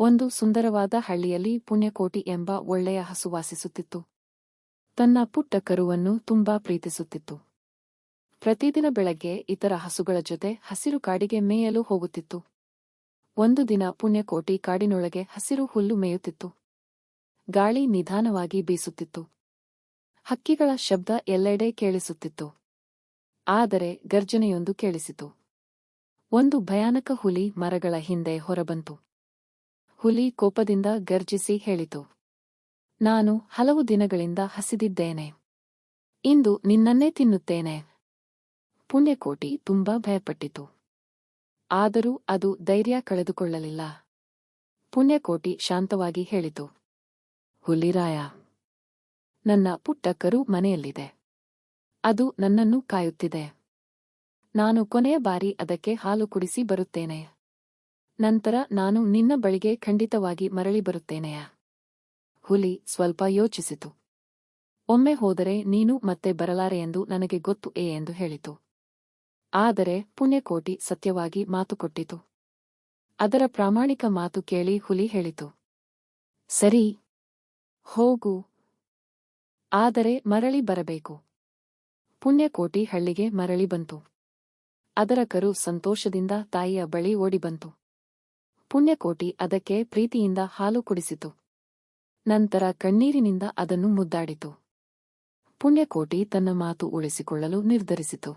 ಒಂದು ಸುಂದರವಾದ ಹಳ್ಳಿಯಲ್ಲಿ ಪುಣ್ಯಕೋಟಿ ಎಂಬ ಒಳ್ಳೆಯ ಹಸು ವಾಸಿಸುತ್ತಿತ್ತು. ತನ್ನ ಪುಟ್ಟ ಕರುವನ್ನು ತುಂಬಾ ಪ್ರೀತಿಸುತ್ತಿತ್ತು. ಪ್ರತಿದಿನ ಬೆಳಗ್ಗೆ ಇತರ ಹಸುಗಳ ಜೊತೆ ಹಸಿರು ಕಾಡಿಗೆ ಮೇಯಲು ಹೋಗುತ್ತಿತ್ತು. ಒಂದು ದಿನ ಪುಣ್ಯಕೋಟಿ ಕಾಡಿನೊಳಗೆ ಹಸಿರು ಹುಲ್ಲು ಮೇಯುತ್ತಿತ್ತು. ಗಾಳಿ ನಿಧಾನವಾಗಿ ಬೀಸುತ್ತಿತ್ತು. ಹಕ್ಕಿಗಳ ಶಬ್ದ ಎಲ್ಲೆಡೆ ಕೇಳಿಸುತ್ತಿತ್ತು. ಆದರೆ ಗರ್ಜನೆಯೊಂದು ಕೇಳಿಸಿತು. ಒಂದು ಭಯಾನಕ ಹುಲಿ ಮರಗಳ ಹಿಂದೆ ಹೊರಬಂತು. ಹುಲಿ ಕೋಪದಿಂದ ಗರ್ಜಿಸಿ ಹೇಳಿತು, ನಾನು ಹಲವು ದಿನಗಳಿಂದ ಹಸಿದಿದ್ದೇನೆ. ಇಂದು ನಿನ್ನನ್ನೇ ತಿನ್ನುತ್ತೇನೆ. ಪುಣ್ಯಕೋಟಿ ತುಂಬಾ ಭಯಪಟ್ಟಿತು. ಆದರೂ ಅದು ಧೈರ್ಯ ಕಳೆದುಕೊಳ್ಳಲಿಲ್ಲ. ಪುಣ್ಯಕೋಟಿ ಶಾಂತವಾಗಿ ಹೇಳಿತು, ಹುಲಿರಾಯ, ನನ್ನ ಪುಟ್ಟ ಕರು ಮನೆಯಲ್ಲಿದೆ. ಅದು ನನ್ನನ್ನು ಕಾಯುತ್ತಿದೆ. ನಾನು ಕೊನೆಯ ಬಾರಿ ಅದಕ್ಕೆ ಹಾಲು ಕುಡಿಸಿ ಬರುತ್ತೇನೆ. ನಂತರ ನಾನು ನಿನ್ನ ಬಳಿಗೆ ಖಂಡಿತವಾಗಿ ಮರಳಿ ಬರುತ್ತೇನೆಯಾ? ಹುಲಿ ಸ್ವಲ್ಪ ಯೋಚಿಸಿತು. ಒಮ್ಮೆ ಹೋದರೆ ನೀನು ಮತ್ತೆ ಬರಲಾರೆ ಎಂದು ನನಗೆ ಗೊತ್ತು ಎಂದು ಹೇಳಿತು. ಆದರೆ ಪುಣ್ಯಕೋಟಿ ಸತ್ಯವಾಗಿ ಮಾತು ಕೊಟ್ಟಿತು. ಅದರ ಪ್ರಾಮಾಣಿಕ ಮಾತು ಕೇಳಿ ಹುಲಿ ಹೇಳಿತು, ಸರಿ, ಹೋಗು. ಆದರೆ ಮರಳಿ ಬರಬೇಕು. ಪುಣ್ಯಕೋಟಿ ಹಳ್ಳಿಗೆ ಮರಳಿ ಬಂತು. ಅದರ ಕರು ಸಂತೋಷದಿಂದ ತಾಯಿಯ ಬಳಿ ಓಡಿಬಂತು. ಪುಣ್ಯಕೋಟಿ ಅದಕ್ಕೆ ಪ್ರೀತಿಯಿಂದ ಹಾಲು ಕುಡಿಸಿತು. ನಂತರ ಕಣ್ಣೀರಿನಿಂದ ಅದನ್ನು ಮುದ್ದಾಡಿತು. ಪುಣ್ಯಕೋಟಿ ತನ್ನ ಮಾತು ಉಳಿಸಿಕೊಳ್ಳಲು ನಿರ್ಧರಿಸಿತು.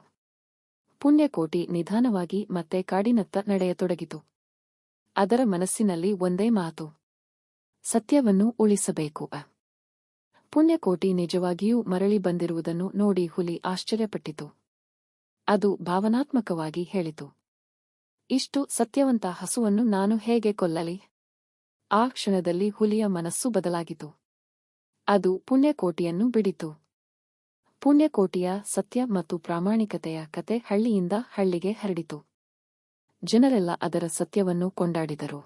ಪುಣ್ಯಕೋಟಿ ನಿಧಾನವಾಗಿ ಮತ್ತೆ ಕಾಡಿನತ್ತ ನಡೆಯತೊಡಗಿತು. ಅದರ ಮನಸ್ಸಿನಲ್ಲಿ ಒಂದೇ ಮಾತು, ಸತ್ಯವನ್ನು ಉಳಿಸಬೇಕು. ಪುಣ್ಯಕೋಟಿ ನಿಜವಾಗಿಯೂ ಮರಳಿ ಬಂದಿರುವುದನ್ನು ನೋಡಿ ಹುಲಿ ಆಶ್ಚರ್ಯಪಟ್ಟಿತು. ಅದು ಭಾವನಾತ್ಮಕವಾಗಿ ಹೇಳಿತು, ಇಷ್ಟು ಸತ್ಯವಂತ ಹಸುವನ್ನು ನಾನು ಹೇಗೆ ಕೊಲ್ಲಲಿ? ಆ ಕ್ಷಣದಲ್ಲಿ ಹುಲಿಯ ಮನಸ್ಸು ಬದಲಾಗಿತು. ಅದು ಪುಣ್ಯಕೋಟಿಯನ್ನು ಬಿಡಿತು. ಪುಣ್ಯಕೋಟಿಯ ಸತ್ಯ ಮತ್ತು ಪ್ರಾಮಾಣಿಕತೆಯ ಕತೆ ಹಳ್ಳಿಯಿಂದ ಹಳ್ಳಿಗೆ ಹರಡಿತು. ಜನರೆಲ್ಲ ಅದರ ಸತ್ಯವನ್ನು ಕೊಂಡಾಡಿದರು.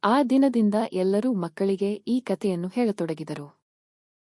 ಆ ದಿನದಿಂದ ಎಲ್ಲರೂ ಮಕ್ಕಳಿಗೆ ಈ ಕಥೆಯನ್ನು ಹೇಳತೊಡಗಿದರು.